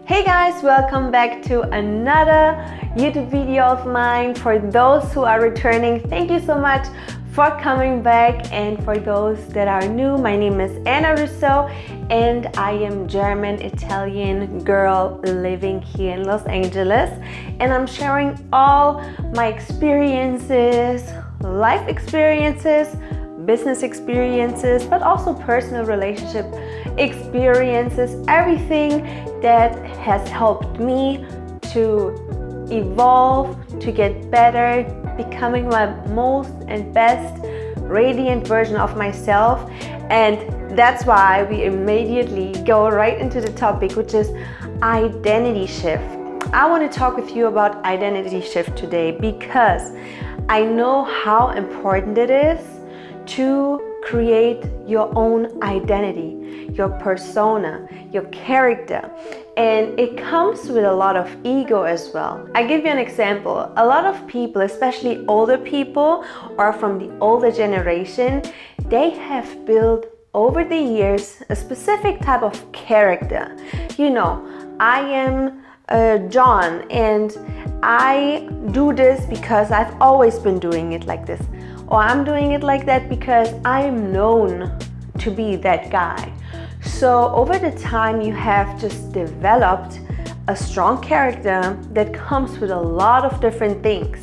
Hey guys, welcome back to another YouTube video of mine. For those who are returning, thank you so much for coming back, and for those that are new, my name is Anna Russo and I am German Italian girl living here in Los Angeles, and I'm sharing all my experiences, life experiences, business experiences, but also personal relationship experiences, everything that has helped me to evolve, to get better, becoming my most and best radiant version of myself. And that's why we immediately go right into the topic, which is identity shift. I want to talk with you about identity shift today because I know how important it is to create your own identity, your persona, your character. And it comes with a lot of ego as well. I give you an example. A lot of people, especially older people or from the older generation, they have built over the years a specific type of character. You know, I am John and I do this because I've always been doing it like this. Or I'm doing it like that because I'm known to be that guy. So over the time you have just developed a strong character that comes with a lot of different things,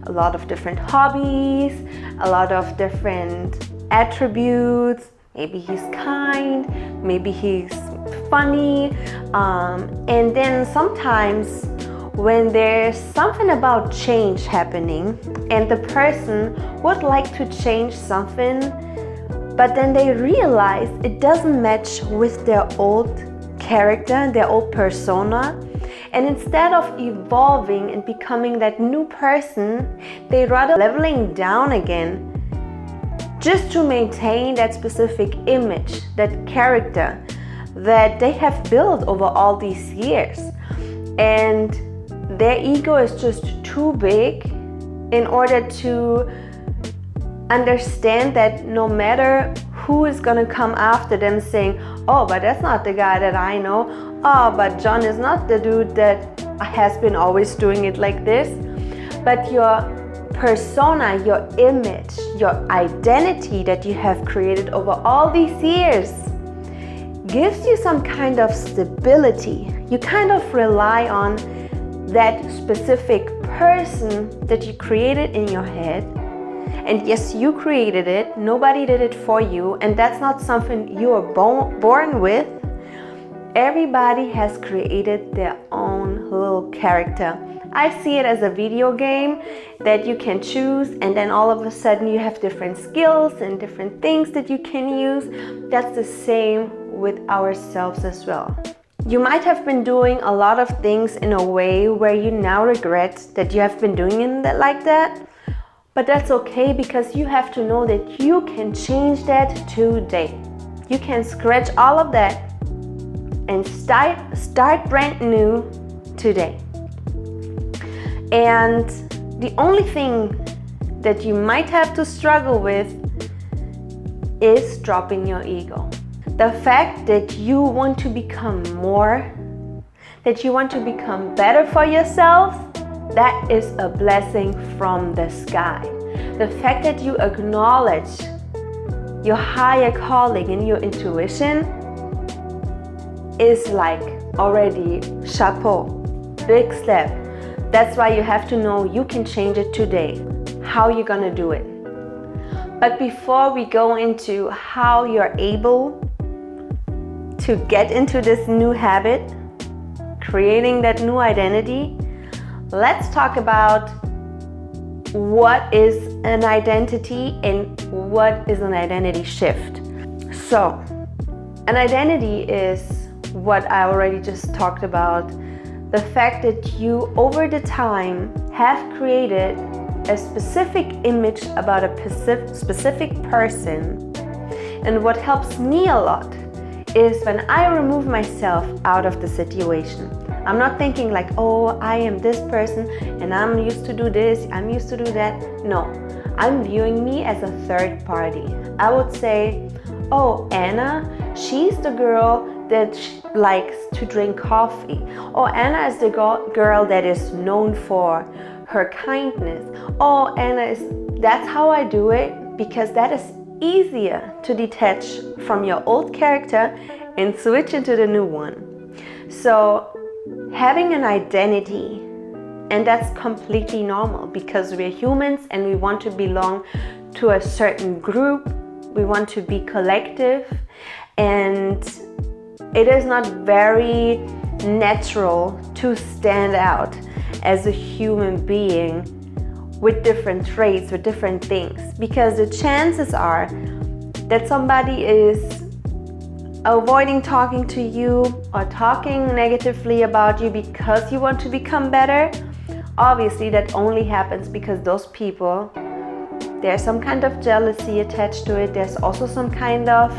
a lot of different hobbies, a lot of different attributes. Maybe he's kind, maybe he's funny, and then sometimes when there's something about change happening and the person would like to change something, but then they realize it doesn't match with their old character, their old persona, and instead of evolving and becoming that new person, they rather leveling down again just to maintain that specific image, that character that they have built over all these years. And their ego is just too big in order to understand that no matter who is gonna come after them saying, oh, but that's not the guy that I know. Oh, but John is not the dude that has been always doing it like this. But your persona, your image, your identity that you have created over all these years gives you some kind of stability. You kind of rely on that specific person that you created in your head. And yes, you created it, nobody did it for you, and that's not something you were born with. Everybody has created their own little character. I see it as a video game that you can choose, and then all of a sudden you have different skills and different things that you can use. That's the same with ourselves as well. You might have been doing a lot of things in a way where you now regret that you have been doing it like that. But that's okay, because you have to know that you can change that today. You can scratch all of that and start brand new today. And the only thing that you might have to struggle with is dropping your ego. The fact that you want to become more, that you want to become better for yourself, that is a blessing from the sky. The fact that you acknowledge your higher calling and your intuition is like already chapeau, big step. That's why you have to know you can change it today. How you're gonna do it. But before we go into how you're able to get into this new habit, creating that new identity, let's talk about what is an identity and what is an identity shift. So, an identity is what I already just talked about. The fact that you, over the time, have created a specific image about a specific person. And what helps me a lot is when I remove myself out of the situation. I'm not thinking like, oh, I am this person and I'm used to do this, I'm used to do that. No, I'm viewing me as a third party. I would say, oh, Anna, she's the girl that likes to drink coffee. Or Anna is the girl that is known for her kindness. Oh, that's how I do it, because that is easier to detach from your old character and switch into the new one. So having an identity, and that's completely normal because we're humans and we want to belong to a certain group. We want to be collective, and it is not very natural to stand out as a human being with different traits, with different things, because the chances are that somebody is avoiding talking to you or talking negatively about you because you want to become better. Obviously that only happens because those people, there's some kind of jealousy attached to it. There's also some kind of,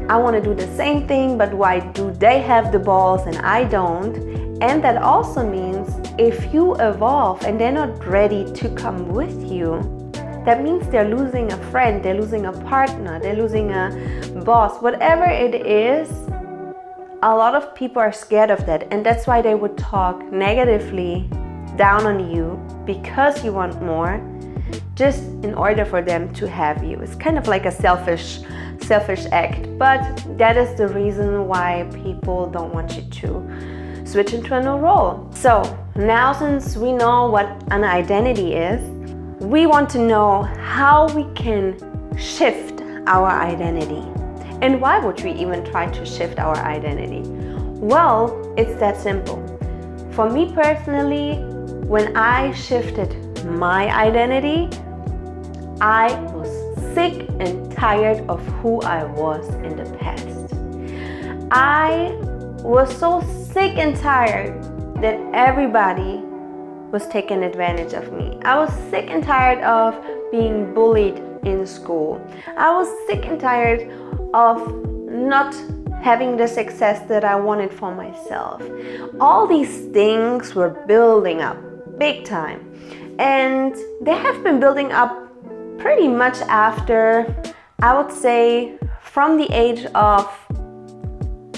I want to do the same thing, but why do they have the balls and I don't? And that also means if you evolve and they're not ready to come with you, that means they're losing a friend, they're losing a partner, they're losing a boss, whatever it is. A lot of people are scared of that, and that's why they would talk negatively down on you because you want more, just in order for them to have you. It's kind of like a selfish act, but that is the reason why people don't want you to switch into a new role. So now, since we know what an identity is, we want to know how we can shift our identity. And why would we even try to shift our identity? Well, it's that simple. For me personally, when I shifted my identity, I was sick and tired of who I was in the past. I was so sick and tired that everybody was taking advantage of me. I was sick and tired of being bullied in school. I was sick and tired of not having the success that I wanted for myself. All these things were building up big time, and they have been building up pretty much after, I would say, from the age of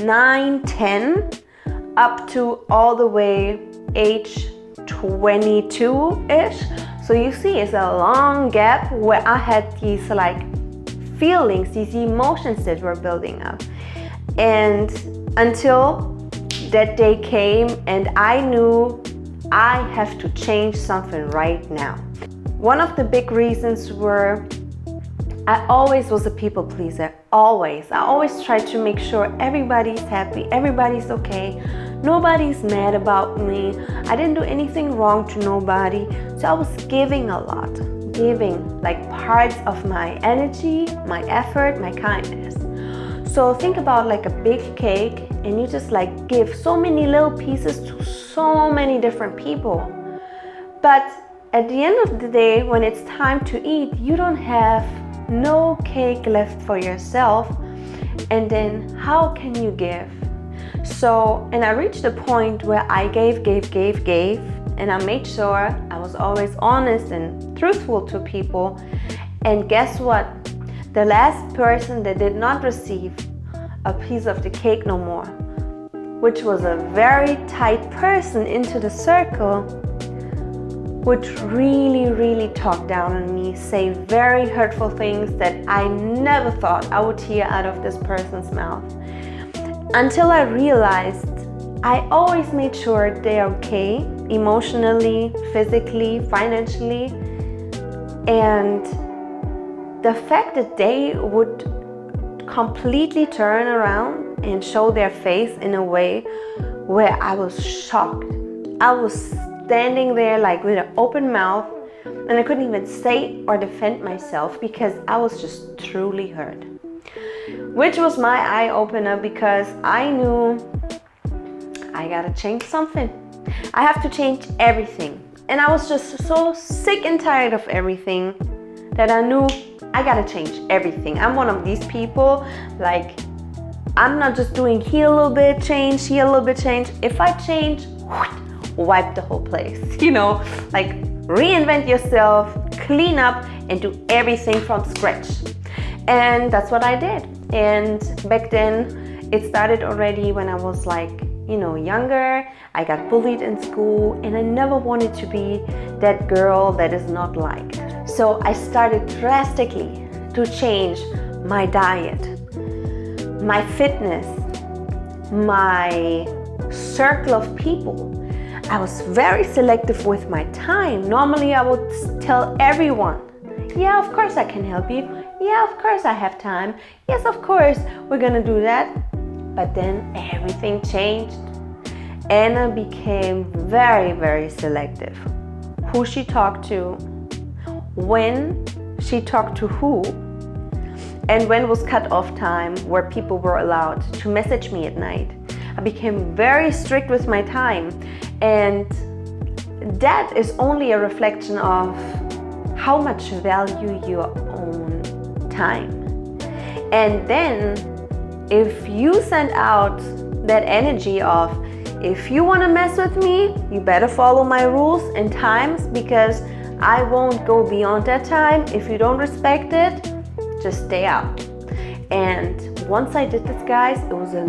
9, 10 up to all the way age 22-ish. So you see, it's a long gap where I had these like feelings, these emotions that were building up. And until that day came and I knew I have to change something right now. One of the big reasons were I always was a people pleaser, always. I always tried to make sure everybody's happy, everybody's okay, nobody's mad about me. I didn't do anything wrong to nobody. So I was giving a lot, giving like parts of my energy, my effort, my kindness. So think about like a big cake and you just like give so many little pieces to so many different people. But at the end of the day, when it's time to eat, you don't have no cake left for yourself. And then how can you give? So, and I reached a point where I gave, and I made sure I was always honest and truthful to people. And guess what? The last person that did not receive a piece of the cake no more, which was a very tight person into the circle, would really talk down on me, say very hurtful things that I never thought I would hear out of this person's mouth. Until I realized I always made sure they're okay, emotionally, physically, financially. And the fact that they would completely turn around and show their face in a way where I was shocked. I was standing there like with an open mouth and I couldn't even say or defend myself because I was just truly hurt. Which was my eye opener, because I knew I gotta change something. I have to change everything. And I was just so sick and tired of everything that I knew I gotta change everything. I'm one of these people, like, I'm not just doing here a little bit change, here a little bit change. If I change, wipe the whole place, like reinvent yourself, clean up and do everything from scratch. And that's what I did. And back then It started already when I was like, younger. I got bullied in school, and I never wanted to be that girl that is not liked. So I started drastically to change my diet, my fitness, my circle of people. I was very selective with my time. Normally I would tell everyone, yeah, of course I can help you. Yeah, of course I have time. Yes, of course we're gonna do that. But then everything changed. Anna became very, very selective. Who she talked to, when she talked to who, and when was cut-off time where people were allowed to message me at night. I became very strict with my time, and that is only a reflection of how much value your own time. And then if you send out that energy of, if you want to mess with me, you better follow my rules and times, because I won't go beyond that time. If you don't respect it, just stay out. And once I did this, guys, it was a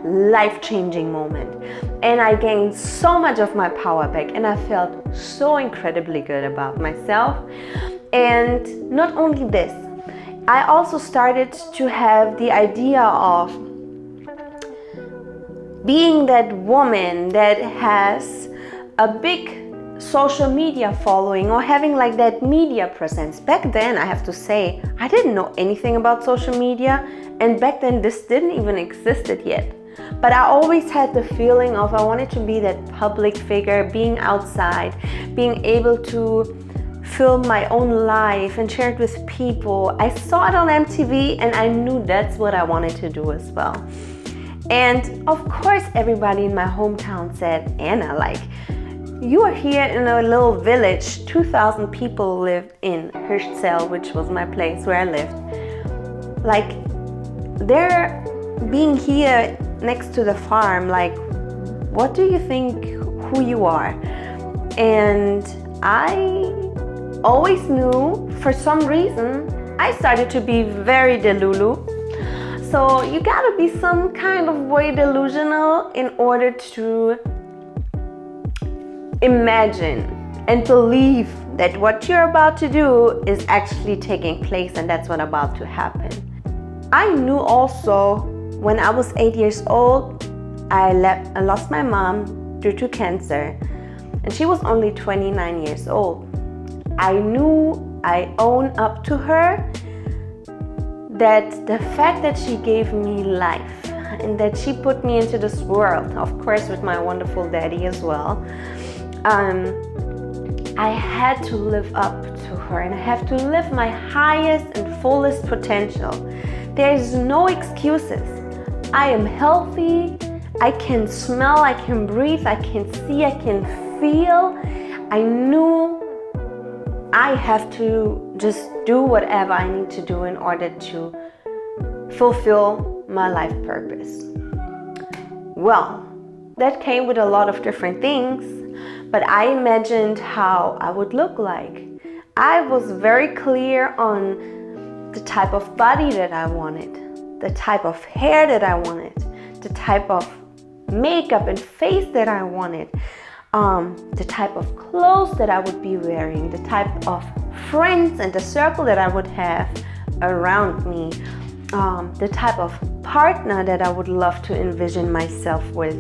life-changing moment, and I gained so much of my power back, and I felt so incredibly good about myself. And not only this, I also started to have the idea of being that woman that has a big social media following, or having like that media presence. Back then, I have to say, I didn't know anything about social media, and back then this didn't even existed yet. But I always had the feeling of I wanted to be that public figure, being outside, being able to film my own life and share it with people. I saw it on MTV, and I knew that's what I wanted to do as well. And of course, everybody in my hometown said, Anna, like, you are here in a little village. 2,000 people lived in Hirschzell, which was my place where I lived. Like, they're being here next to the farm, like, what do you think who you are? And I always knew, for some reason, I started to be very delulu. So you gotta be some kind of way delusional in order to imagine and believe that what you're about to do is actually taking place, and that's what's about to happen. I knew also when I was 8 years old, I lost my mom due to cancer, and she was only 29 years old. I knew I own up to her that the fact that she gave me life and that she put me into this world, of course with my wonderful daddy as well, I had to live up to her, and I have to live my highest and fullest potential. There's no excuses. I am healthy, I can smell, I can breathe, I can see, I can feel. I knew I have to just do whatever I need to do in order to fulfill my life purpose. Well, that came with a lot of different things, but I imagined how I would look like. I was very clear on the type of body that I wanted, the type of hair that I wanted, the type of makeup and face that I wanted, the type of clothes that I would be wearing, the type of friends and the circle that I would have around me, the type of partner that I would love to envision myself with,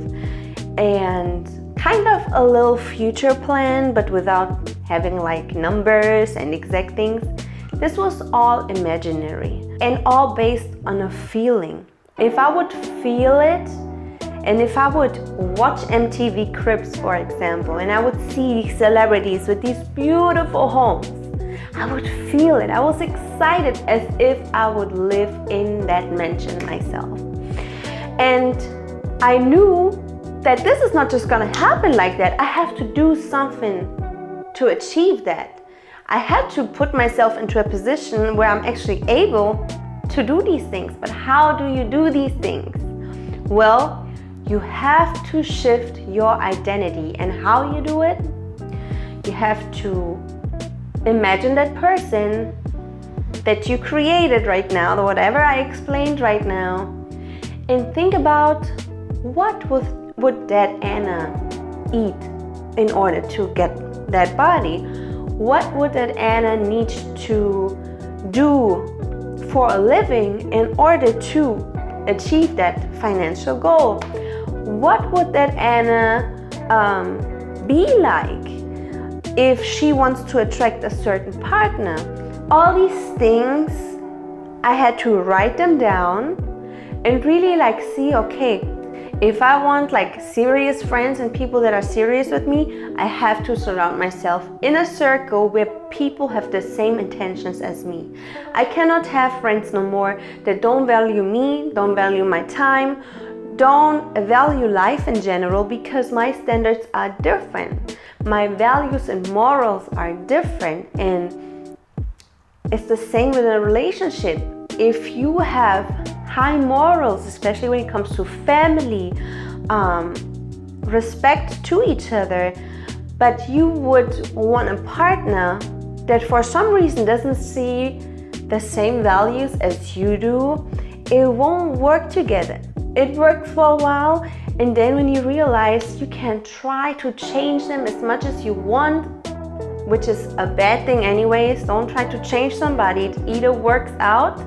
and kind of a little future plan, but without having like numbers and exact things. This was all imaginary and all based on a feeling. If I would feel it, and if I would watch MTV Cribs, for example, and I would see celebrities with these beautiful homes, I would feel it. I was excited as if I would live in that mansion myself. And I knew that this is not just gonna happen like that. I have to do something to achieve that. I had to put myself into a position where I'm actually able to do these things. But how do you do these things? Well, you have to shift your identity. And how you do it? You have to imagine that person that you created right now, whatever I explained right now, and think about what would that Anna eat in order to get that body? What would that Anna need to do for a living in order to achieve that financial goal? What would that Anna be like if she wants to attract a certain partner? All these things, I had to write them down and really see, okay, if I want serious friends and people that are serious with me, I have to surround myself in a circle where people have the same intentions as me. I cannot have friends no more that don't value me, don't value my time, don't value life in general, because my standards are different. My values and morals are different, and it's the same with a relationship. If you have high morals, especially when it comes to family, respect to each other, but you would want a partner that for some reason doesn't see the same values as you do, it won't work together. It works for a while, and then when you realize you can try to change them as much as you want, which is a bad thing anyways. Don't try to change somebody. It either works out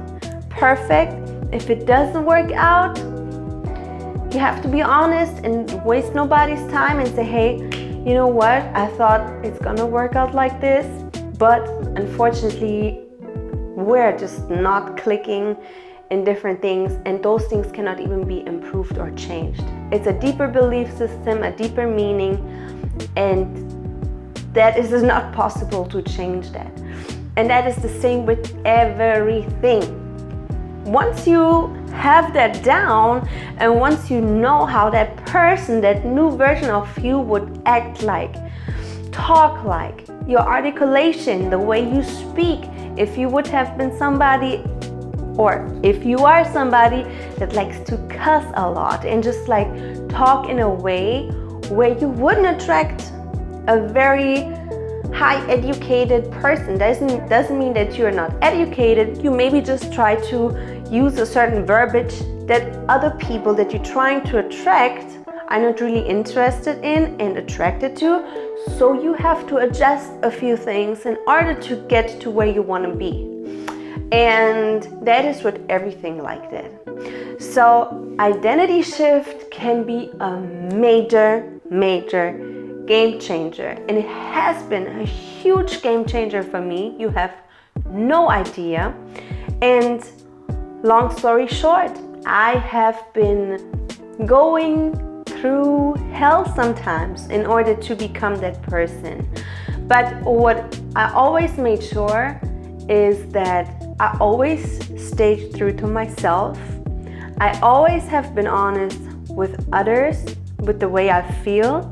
perfect. If it doesn't work out, you have to be honest and waste nobody's time and say, hey, you know what? I thought it's gonna work out like this, but unfortunately, we're just not clicking in different things, and those things cannot even be improved or changed. It's a deeper belief system, a deeper meaning, and that is not possible to change that. And that is the same with everything. Once you have that down, and once you know how that person, that new version of you would act like, talk like, your articulation, the way you speak, if you would have been somebody, or if you are somebody that likes to cuss a lot and just talk in a way where you wouldn't attract a very high educated person. Doesn't mean that you're not educated. You maybe just try to use a certain verbiage that other people that you're trying to attract are not really interested in and attracted to. So you have to adjust a few things in order to get to where you want to be. And that is with everything like that. So identity shift can be a major game changer. And it has been a huge game changer for me. You have no idea. And long story short, I have been going through hell sometimes in order to become that person. But what I always made sure is that I always stayed true to myself. I always have been honest with others, with the way I feel.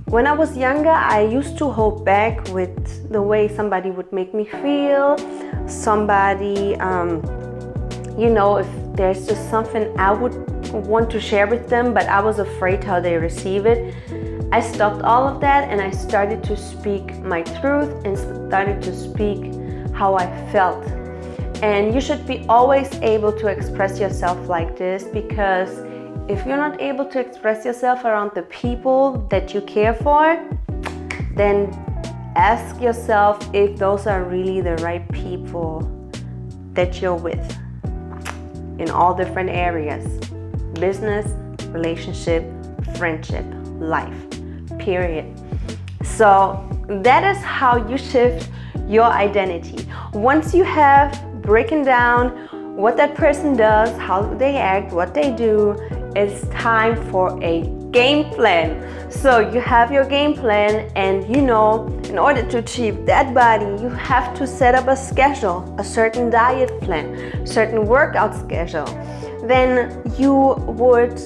When I was younger, I used to hold back with the way somebody would make me feel. Somebody, if there's just something I would want to share with them, but I was afraid how they receive it. I stopped all of that and I started to speak my truth and started to speak how I felt. And you should be always able to express yourself like this, because if you're not able to express yourself around the people that you care for, then ask yourself if those are really the right people that you're with in all different areas: business, relationship, friendship, life, period. So that is how you shift your identity. Once you have broken down what that person does, how they act, what they do, it's time for a game plan. So you have your game plan, and in order to achieve that body, you have to set up a schedule, a certain diet plan, certain workout schedule. Then you would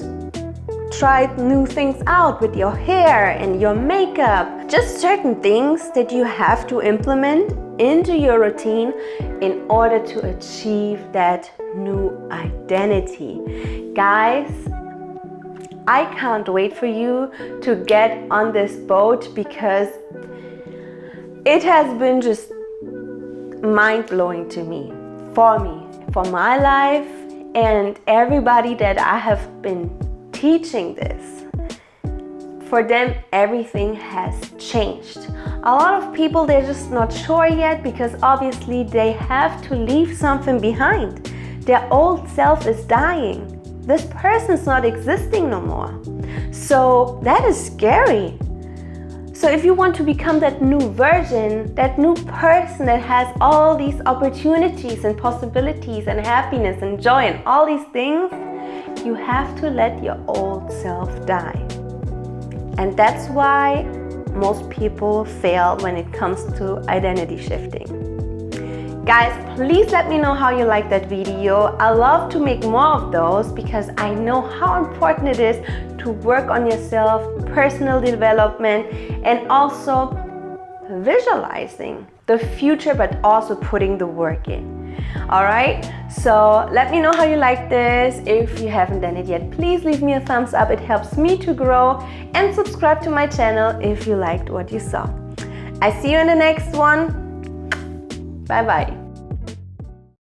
try new things out with your hair and your makeup, just certain things that you have to implement into your routine in order to achieve that new identity. Guys, I can't wait for you to get on this boat, because it has been just mind-blowing to me, for my life, And everybody that I have been teaching this, for them everything has changed. A lot of people, they're just not sure yet because obviously they have to leave something behind. Their old self is dying. This person's not existing no more. So that is scary. So if you want to become that new version, that new person that has all these opportunities and possibilities and happiness and joy and all these things, you have to let your old self die. And that's why most people fail when it comes to identity shifting. Guys, please let me know how you like that video. I love to make more of those because I know how important it is to work on yourself, personal development, and also visualizing the future, but also putting the work in. Alright, so let me know how you like this. If you haven't done it yet, please leave me a thumbs up. It helps me to grow, and subscribe to my channel if you liked what you saw. I see you in the next one. Bye bye.